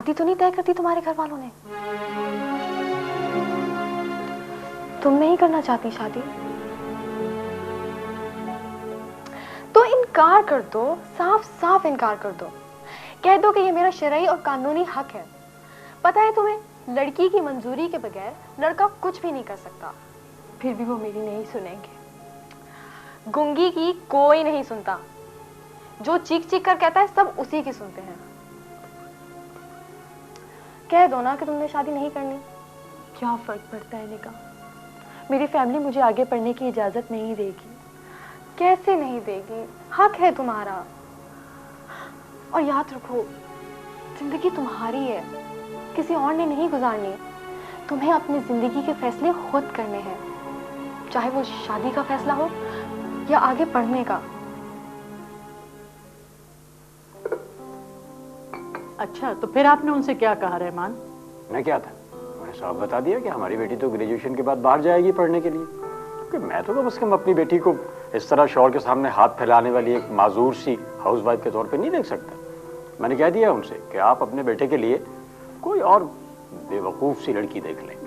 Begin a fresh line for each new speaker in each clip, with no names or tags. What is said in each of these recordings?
शादी तो नहीं तय करती तुम्हारे घर वालों ने? तुम नहीं करना चाहती शादी तो इनकार कर दो, साफ साफ इनकार कर दो। कह दो कि ये मेरा शरई और कानूनी हक है। पता है तुम्हें, लड़की की मंजूरी के बगैर लड़का कुछ भी नहीं कर सकता। फिर भी वो मेरी नहीं सुनेंगे। गूंगी की कोई नहीं सुनता। जो चीख चीख कर कहता है सब उसी की सुनते हैं। कह दो ना कि तुमने शादी नहीं करनी। क्या फर्क पड़ता है निका? मेरी फैमिली मुझे आगे पढ़ने की इजाजत नहीं देगी। कैसे नहीं देगी? हक है तुम्हारा। और याद रखो, जिंदगी तुम्हारी है, किसी और ने नहीं गुजारनी। तुम्हें अपनी जिंदगी के फैसले खुद करने हैं, चाहे वो शादी का फैसला हो या आगे पढ़ने का।
अच्छा, तो फिर आपने उनसे क्या कहा रहमान?
मैं क्या था, मैंने साफ बता दिया कि हमारी बेटी तो ग्रेजुएशन के बाद बाहर जाएगी पढ़ने के लिए। क्योंकि मैं तो कम से कम अपनी बेटी को इस तरह शौहर के सामने हाथ फैलाने वाली एक माजूर सी हाउसवाइफ के तौर पे नहीं देख सकता। मैंने कह दिया उनसे कि आप अपने बेटे के लिए कोई और बेवकूफ़ सी लड़की देख लें।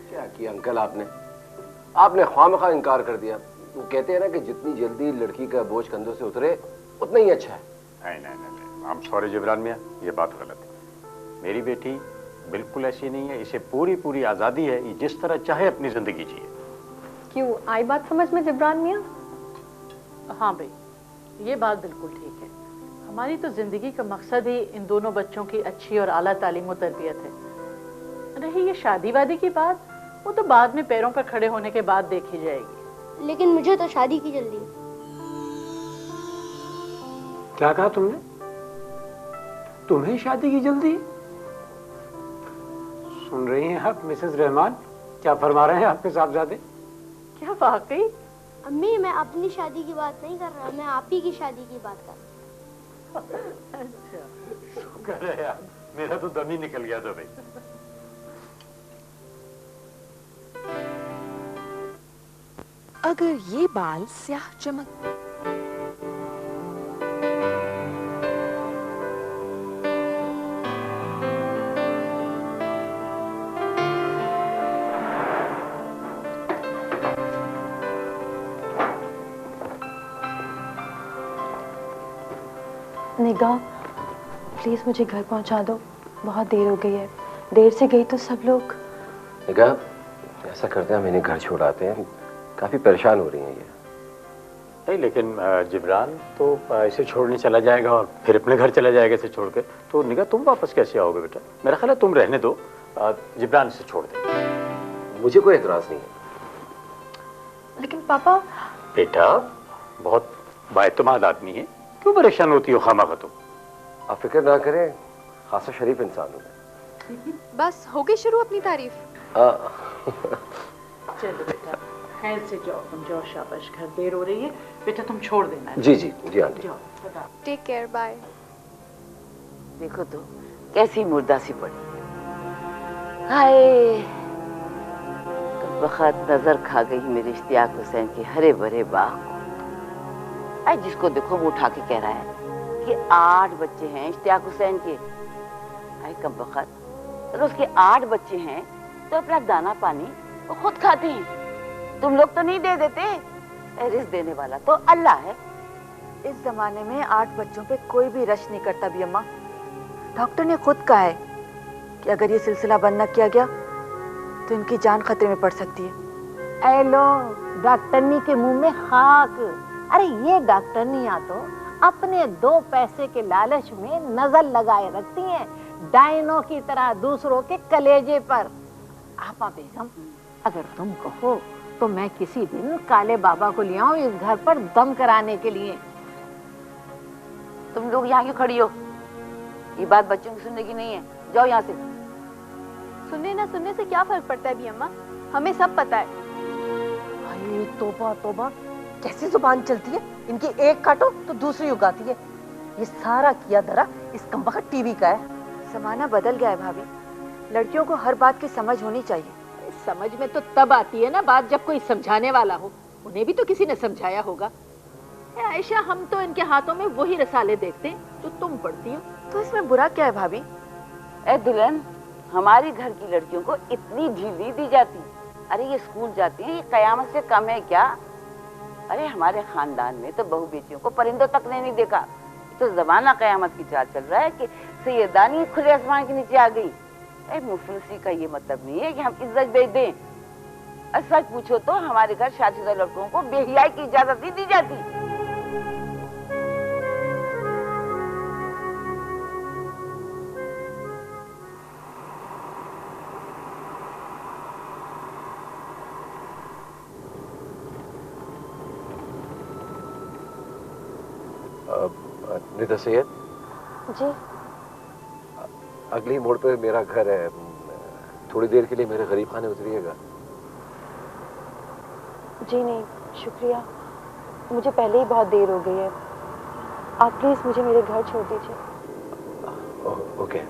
क्या किया अंकल आपने ख्वामखा इनकार कर दिया। वो कहते हैं ना कि जितनी जल्दी लड़की का बोझ कंधों से उतरे उतना ही अच्छा है।
नहीं, I'm sorry जिब्रान मियाँ, ये बात गलत है। मेरी बेटी बिल्कुल ऐसी नहीं है। इसे पूरी आज़ादी है, ये जिस तरह चाहे अपनी जिंदगी जिए।
क्यों, आई बात समझ में जिब्रान मियाँ?
हाँ भाई, ये बात बिल्कुल ठीक है। हमारी तो जिंदगी का मकसद ही इन दोनों बच्चों की अच्छी और आला तालीम और तरबियत है। रही ये शादी वादी की बात, वो तो बाद में पैरों पर खड़े होने के बाद देखी जाएगी।
लेकिन मुझे तो शादी की जल्दी।
क्या कहा तुमने? तुम्हें शादी की जल्दी? सुन रही हैं आप मिसेस रहमान, क्या फरमा रहे हैं आपके साहबजादे?
क्या वाकई?
अम्मी, मैं अपनी शादी की बात नहीं कर रहा, मैं आप ही की शादी की बात कर रहा हूँ।
अच्छा,
शुक्र है यार, मेरा तो दम ही निकल गया था भाई।
अगर ये बाल स्याह चमक
निगाह, प्लीज मुझे घर पहुंचा दो। बहुत देर हो गई है। देर से गई तो सब लोग।
निगाह, ऐसा करते हैं हम इन्हें घर छोड़ाते हैं, काफी परेशान हो रही हैं ये।
नहीं, लेकिन जिब्रान तो इसे छोड़ने चला जाएगा और फिर अपने घर चला जाएगा इसे छोड़ के। तो निगाह, तुम वापस कैसे आओगे बेटा? मेरा ख्याल है तुम रहने दो, जिब्रान इसे छोड़ दे।
मुझे कोई एतराज नहीं है।
लेकिन पापा।
बेटा बहुत बाएतमाद आदमी है, क्यों परेशान होती हो खामखा तुम?
आप फिक्र ना करें, खासा शरीफ इंसान हूँ मैं।
बस हो गई शुरू अपनी तारीफ?
चलो बेटा, खैर से जाओ, तुम जाओ, शाबाश। घर देर हो रही है बेटा, तुम छोड़ देना।
जी आंटी।
Take care, bye.
देखो तो कैसी मुर्दा सी पड़ी। हाय, वक्त नजर खा गई मेरे इश्तियाक हुसैन के हरे भरे बाग को। आई जिसको देखो वो उठा के कह रहा है कि 8 बच्चे हैं इश्तियाक हुसैन के। आई कब वक्त, तो उसके 8 बच्चे हैं तो अपना दाना पानी वो खुद खाते हैं, तुम लोग तो नहीं दे देते। रिस्क देने वाला तो अल्लाह है।
इस जमाने में 8 बच्चों पे कोई भी रश नहीं करता भी अम्मा। डॉक्टर ने खुद कहा है कि अगर ये सिलसिला बंद न किया गया तो इनकी जान खतरे में पड़ सकती है।
ऐ लो, डॉक्टरनी के मुंह में खाक। अरे ये डॉक्टरनियां तो अपने 2 पैसे के लालच में नजर लगाए रखती हैं, डायनों की तरह दूसरों के कलेजे पर। आपा बेगम, अगर तुम कहो तो मैं किसी दिन काले बाबा को ले आऊं इस घर पर दम कराने के लिए। तुम लोग यहाँ क्यों खड़ी हो? ये बात बच्चों की सुनने की नहीं है, जाओ यहाँ से।
सुनने ना सुनने से क्या फर्क पड़ता है भी अम्मा, हमें सब पता है।
अरे तौबा तौबा, कैसी जुबान चलती है इनकी, एक काटो तो दूसरी उगाती है। ये सारा किया धरा इस कमबख्त टीवी का है। जमाना बदल गया है भाभी, लड़कियों को हर बात की समझ होनी चाहिए।
समझ में तो तब आती है ना बात जब कोई समझाने वाला हो। उन्हें भी तो किसी ने समझाया होगा। आयशा, हम तो इनके हाथों में वही रसाले देखते हैं जो तुम पढ़ती हो।
तो इसमें बुरा क्या है भाभी?
ए दुल्हन, हमारी घर की लड़कियों को इतनी ढील नहीं दी जाती। अरे ये स्कूल जाती हैं, ये कयामत से कम है क्या? अरे हमारे खानदान में तो बहू बेटियों को परिंदों तक ने नहीं देखा। तो जमाना कयामत की चाल चल रहा है कि सैयदानी खुले आसमान के नीचे आ गई। मुफलिसी का ये मतलब नहीं है कि हम इज्जत दे दें। सच पूछो तो हमारे घर शादीशुदा लड़कों को बेहियाई की इजाजत नहीं दी जाती।
निदा सैयद
जी।
अगली मोड़ पे मेरा घर है, थोड़ी देर के लिए मेरे गरीब खाने उतरिएगा।
जी नहीं शुक्रिया, मुझे पहले ही बहुत देर हो गई है। आप प्लीज मुझे मेरे घर छोड़ दीजिए।
ओके।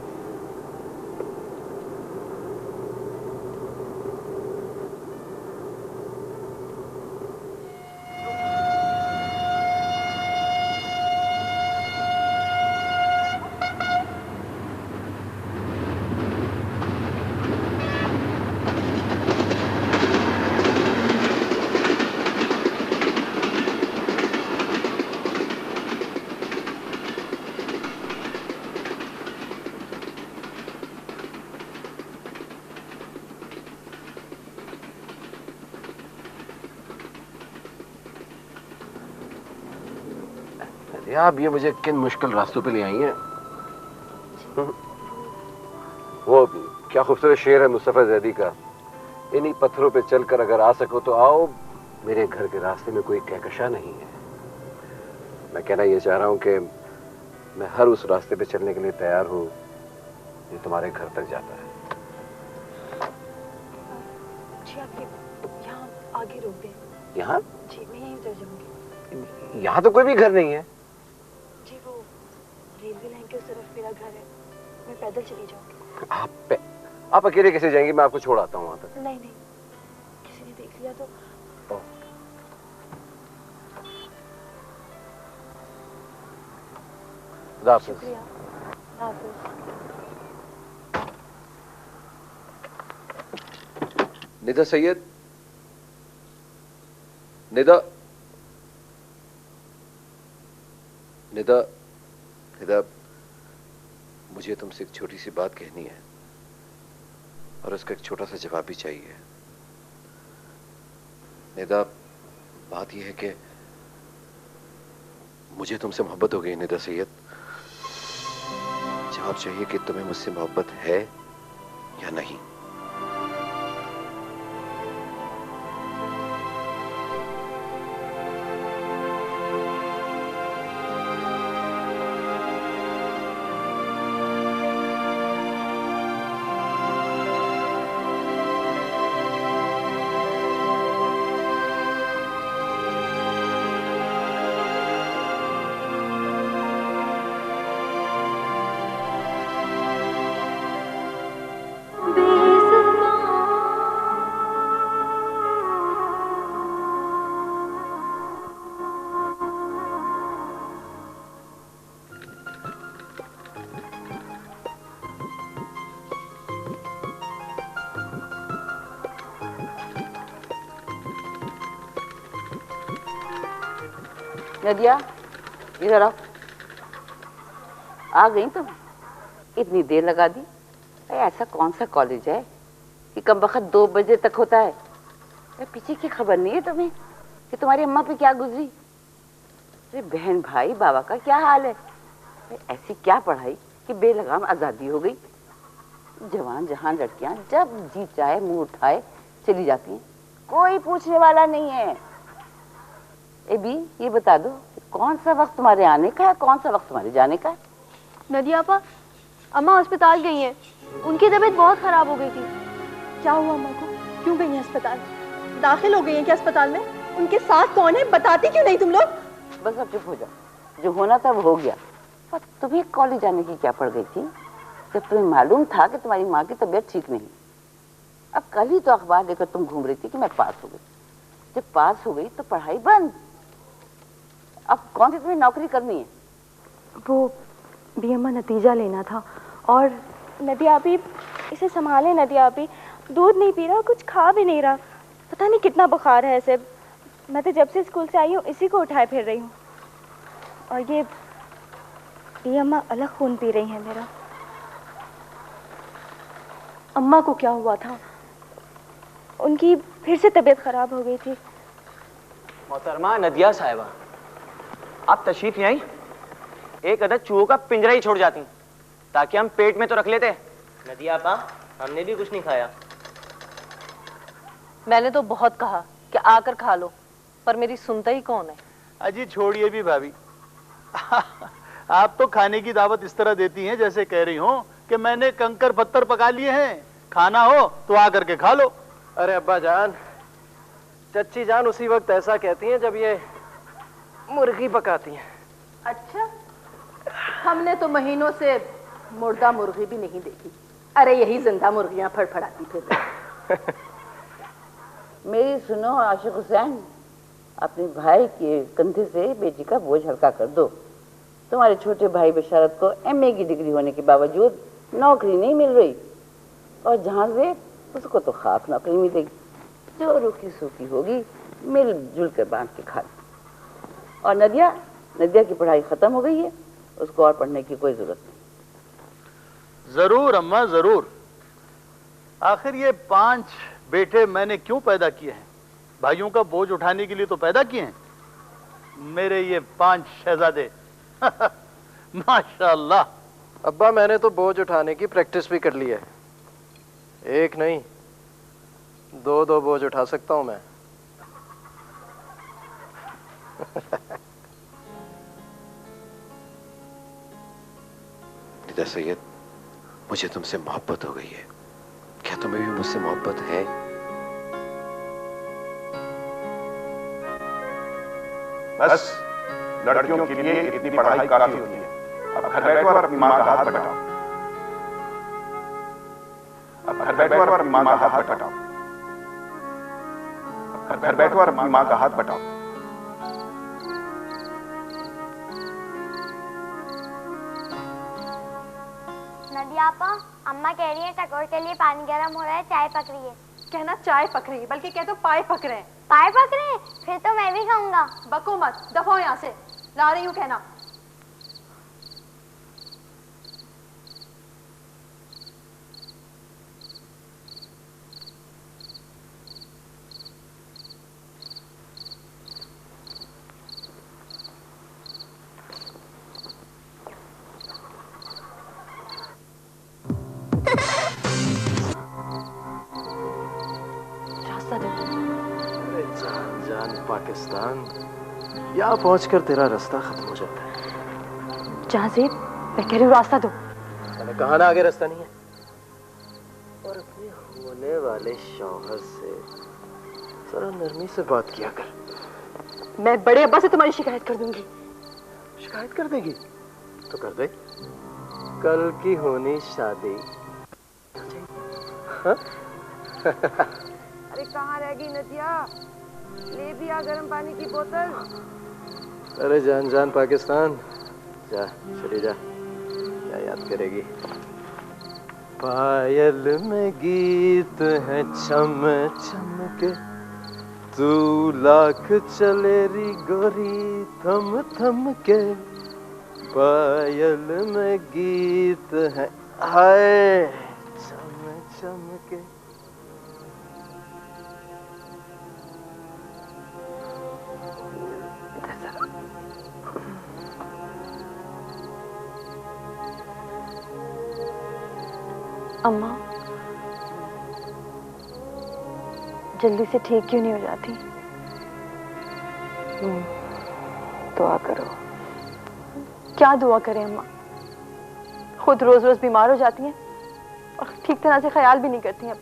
आप ये मुझे किन मुश्किल रास्तों पे ले आई हैं? वो क्या खूबसूरत शेर है मुस्तफा जैदी का, इन्हीं पत्थरों पे चलकर अगर आ सको तो आओ, मेरे घर के रास्ते में कोई कहकशा नहीं है। मैं कहना ये चाह रहा हूं कि मैं हर उस रास्ते पे चलने के लिए तैयार हूं जो तुम्हारे घर तक जाता है।
जी आप यहाँ आगे रोक दें।
यहाँ?
जी मैं यहीं उतर जाऊंगी।
यहाँ तो कोई भी घर नहीं है।
जी वो रेलवे लाइन के उस तरफ मेरा घर है, मैं पैदल चली जाऊंगी।
आप अकेले कैसे जाएंगी? मैं आपको छोड़ आता हूँ वहां तक।
नहीं नहीं, किसी ने देख लिया तो। शुक्रिया।
निदा सैयद, निदा निदा निदा, मुझे तुमसे एक छोटी सी बात कहनी है और उसका एक छोटा सा जवाब भी चाहिए। निदा, बात यह है कि मुझे तुमसे मोहब्बत हो गई। निदा सैयद, जवाब चाहिए कि तुम्हें मुझसे मोहब्बत है या नहीं।
नदिया, इधर आओ। आ गई तुम? इतनी देर लगा दी। ऐसा कौन सा कॉलेज है कि कम वक्त 2 बजे तक होता है? पीछे की खबर नहीं है तुम्हें कि तुम्हारी अम्मा पे क्या गुजरी? अरे बहन भाई बाबा का क्या हाल है? ऐसी क्या पढ़ाई कि बेलगाम आजादी हो गई। जवान जहान लड़कियां जब जी चाहे मुंह उठाए चली जाती हैं, कोई पूछने वाला नहीं है। भी ये बता दो, कौन सा वक्त तुम्हारे आने का है, कौन सा वक्त तुम्हारे जाने का है?
नदिया आपा, अम्मा अस्पताल गई हैं, उनकी तबीयत बहुत खराब हो गई थी। क्या हुआ अम्मा को? क्यों गई हैं अस्पताल? दाखिल हो गई हैं क्या अस्पताल में? उनके साथ कौन है, बताती क्यों नहीं तुम लोग?
बस अब चुप हो जाओ, जो होना था वो हो गया। पर तुम्हें कॉलेज जाने की क्या पड़ गई थी जब तुम्हें मालूम था कि तुम्हारी माँ की तबीयत ठीक नहीं? अब कल ही तो अखबार लेकर तुम घूम रही थी कि मैं पास हो गई। जब पास हो गई तो पढ़ाई बंद। अब कौन सी तुम्हें नौकरी करनी है?
वो भी अम्मा नतीजा लेना था और नदिया भी, इसे संभाले नदिया भी। दूध नहीं पी रहा, कुछ खा भी नहीं रहा। पता नहीं कितना बुखार है इसे। मैं तो जब से स्कूल से आई हूँ इसी को उठाए फिर रही हूँ। और ये अम्मा अलग खून पी रही हैं मेरा। अम्मा को क्या हुआ था? उनकी फिर से तबीयत खराब हो गई थी।
मोहतरमा नदिया साहिबा, आप तशरीफ नहीं आई? एक अदद चूहों का पिंजरा ही छोड़ जाती ताकि हम पेट में तो रख लेते। नदिया आपा, हमने भी कुछ नहीं खाया।
मैंने तो बहुत कहा कि आकर खा लो, पर मेरी सुनता ही कौन है।
अजी छोड़िए भी भाभी। आप तो खाने की दावत इस तरह देती हैं जैसे कह रही हो कि मैंने कंकर पत्थर पका लिए हैं, खाना हो तो आकर के खा लो।
अरे अब्बा जान, चच्ची जान उसी वक्त ऐसा कहती हैं जब ये मुर्गी पकाती हैं।
अच्छा, हमने तो महीनों से मुर्दा मुर्गी भी नहीं देखी। अरे यही जिंदा मुर्गियां फड़फड़ाती फिर।
मेरी सुनो आशिक हुसैन, अपने भाई के कंधे से बेटी का बोझ हल्का कर दो। तुम्हारे छोटे भाई बशारत को एमए की डिग्री होने के बावजूद नौकरी नहीं मिल रही, और जहाँ से उसको तो खाक नौकरी मिलेगी। जो रूखी सूखी होगी मिलजुल कर बांट के खा लो। और नदिया की पढ़ाई खत्म हो गई है, उसको और पढ़ने की कोई जरूरत नहीं।
जरूर अम्मा जरूर। आखिर ये 5 बेटे मैंने क्यों पैदा किए हैं? भाइयों का बोझ उठाने के लिए तो पैदा किए हैं। मेरे ये 5 शहजादे माशाल्लाह।
अब्बा मैंने तो बोझ उठाने की प्रैक्टिस भी कर ली है। एक नहीं 2 बोझ उठा सकता हूं मैं।
निदा सैयद, मुझे तुमसे मोहब्बत हो गई है। क्या तुम्हें भी मुझसे मोहब्बत है?
बस लड़कियों के लिए इतनी पढ़ाई काफी होती है। अब घर बैठो और अपनी माँ का हाथ बटाओ। अब घर बैठो और अपनी माँ का हाथ बटाओ। अब घर बैठो और अपनी माँ का हाथ बटाओ।
नदिया आपा, अम्मा कह रही है टकोर के लिए पानी गर्म हो रहा है, चाय पक रही है।
कहना चाय पक रही है, बल्कि कह तो पाए पक रहे हैं।
पाए पक रहे हैं? फिर तो मैं भी खाऊंगा।
बको मत, दफाओ यहाँ से। ला रही हूँ कहना।
जान पाकिस्तान, यहाँ पहुंचकर तेरा रास्ता खत्म हो जाता है।
जहाज़ेब, मैं कह रही हूँ रास्ता दो।
मैंने कहा ना आगे रास्ता नहीं है। और अपने होने वाले शौहर से जरा नरमी से बात किया कर।
मैं बड़े अब्बा से तुम्हारी शिकायत कर दूंगी।
शिकायत कर देगी तो कर दे। कल की होनी शादी। हाँ?
अरे कहाँ रह गई नदिया? ले भी आ गर्म पानी की बोतल।
अरे जान जान पाकिस्तान, जा चली जा, क्या याद करेगी। पायल में गीत है छम छम के, तू लाख चले री गोरी थम थम के। पायल में गीत है हाय छम छम के।
अम्मा जल्दी से ठीक क्यों नहीं हो जाती? दुआ करो। क्या दुआ करें अम्मा? खुद रोज रोज बीमार हो जाती हैं और ठीक तरह से ख्याल भी नहीं करती हैं।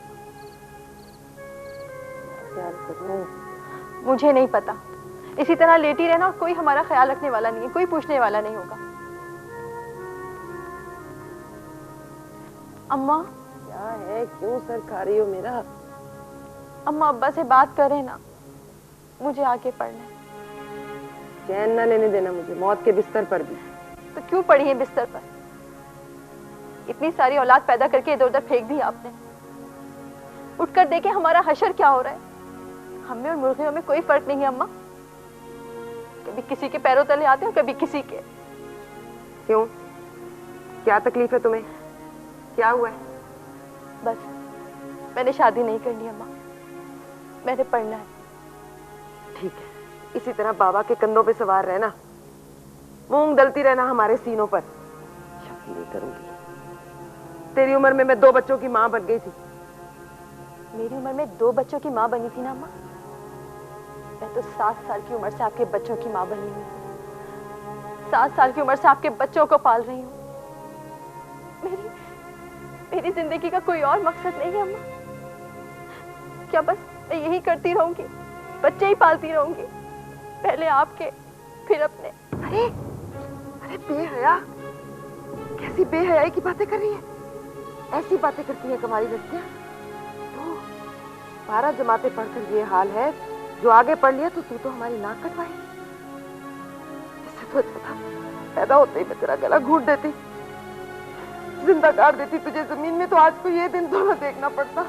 मुझे नहीं पता, इसी तरह लेटी रहना और कोई हमारा ख्याल रखने वाला नहीं है, कोई पूछने वाला नहीं होगा। अम्मा
क्या है, क्यों सर खा रही हो मेरा?
अम्मा अब्बा से बात करें ना, मुझे आके पढ़ना।
चैन न लेने देना मुझे, मौत के बिस्तर पर भी।
तो क्यों पड़ी है बिस्तर पर? इतनी सारी औलाद पैदा करके इधर उधर फेंक दी आपने। उठकर देखे हमारा हशर क्या हो रहा है। हम में और मुर्गियों में कोई फर्क नहीं है अम्मा। कभी किसी के पैरों तले आते हैं और कभी किसी के।
क्यों, क्या तकलीफ है तुम्हें? क्या हुआ है?
बस मैंने शादी नहीं करनी अम्मा, मैंने पढ़ना है।
ठीक है, इसी तरह बाबा के कंधों पे सवार रहना, मूंग दलती रहना हमारे सीनों पर। शादी नहीं करूंगी। तेरी उम्र में मैं 2 बच्चों की मां बन गई थी।
मेरी उम्र में 2 बच्चों की मां बनी थी ना अम्मा। मैं तो 7 साल की उम्र से आपके बच्चों की मां बनी हुई हूँ। 7 साल की उम्र से आपके बच्चों को पाल रही हूँ। मेरी जिंदगी का कोई और मकसद नहीं है अम्मा। क्या बस मैं यही करती रहूंगी, बच्चे ही पालती रहूंगी, पहले आपके फिर अपने?
अरे अरे बेहया, कैसी बेहयाई की बातें कर रही है? ऐसी बातें करती है कमारी लड़कियां? तो 12 जमातें पढ़कर ये हाल है, जो आगे पढ़ लिया तो तू तो हमारी नाक कटवाएगी। इससे तो अच्छा था पैदा होते ही मैं तेरा गला घूट देती, जिंदा गाड़ देती तुझे जमीन में, तो आज को ये दिन तो न देखना पड़ता।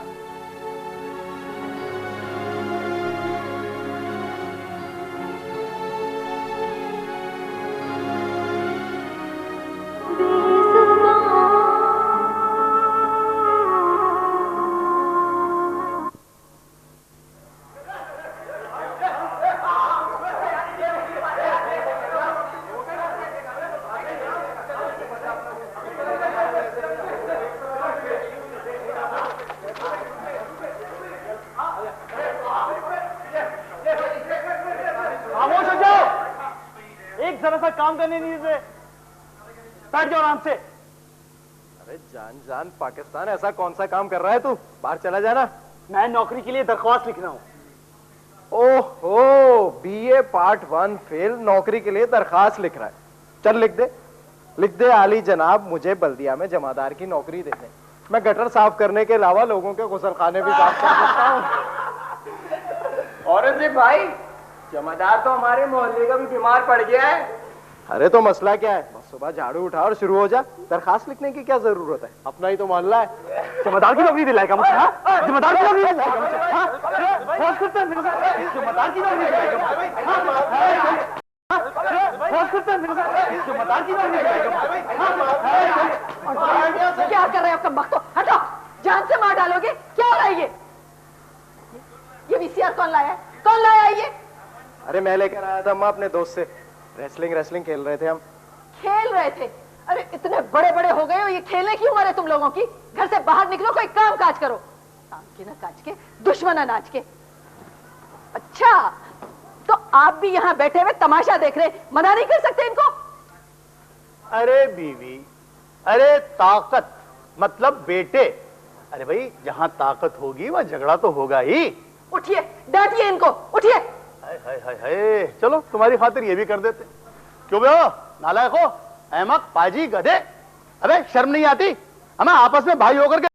काम करने नहीं देते। बैठ जाओ आराम से।
अरे जान जान पाकिस्तान, ऐसा कौन सा काम कर रहा है तू? बाहर चला जाना।
मैं नौकरी के लिए दरख्वास्त लिख रहा हूँ।
ओहो, बीए पार्ट 1 फेल, नौकरी के लिए दरखास्त लिख रहा है। चल लिख दे, लिख दे। आली जनाब, मुझे बल्दिया में जमादार की नौकरी दे दे। मैं गटर साफ करने के अलावा लोगों के गुसलखाने भी साफ कर सकता हूँ।
औरंगजेब भाई, जमादार तो हमारे मोहल्ले का भी बीमार पड़ गया है।
अरे तो मसला क्या है? बस सुबह झाड़ू उठा और शुरू हो जा। दरखास्त लिखने की क्या जरूरत है? अपना ही तो मोहल्ला है।
जमादार की नौकरी दिलाएगा मुझे? जमादार की नौकरी दिलाएगा मुझे? जमादार की नौकरी दिलाएगा मुझे?
क्या कर रहे हो कमबख्तो? हटो, जान से मार डालोगे। क्या हो रहा है ये वीसीआर कौन लाया है? कौन लाया है ये?
अरे मैं लेकर आया था अम्मा अपने दोस्त से। रेसलिंग खेल रहे थे हम।
खेल रहे थे? अरे इतने बड़े बड़े हो गए हो, ये खेलने की उम्र है तुम लोगों की? घर से बाहर निकलो, कोई काम काज करो। काम के ना काज के, दुश्मन अनाज के। अच्छा, तो आप भी यहाँ बैठे हुए तमाशा देख रहे, मना नहीं कर सकते इनको?
अरे बीवी, अरे ताकत मतलब बेटे। अरे भाई, जहाँ ताकत होगी वहाँ झगड़ा तो होगा ही।
उठिए, डांटिए इनको, उठिए।
हाय हाय हाय हाय, चलो तुम्हारी खातिर ये भी कर देते। क्यों बे हो नालायक हो, अहमक, पाजी, गधे। अबे शर्म नहीं आती? हमें आपस में भाई होकर के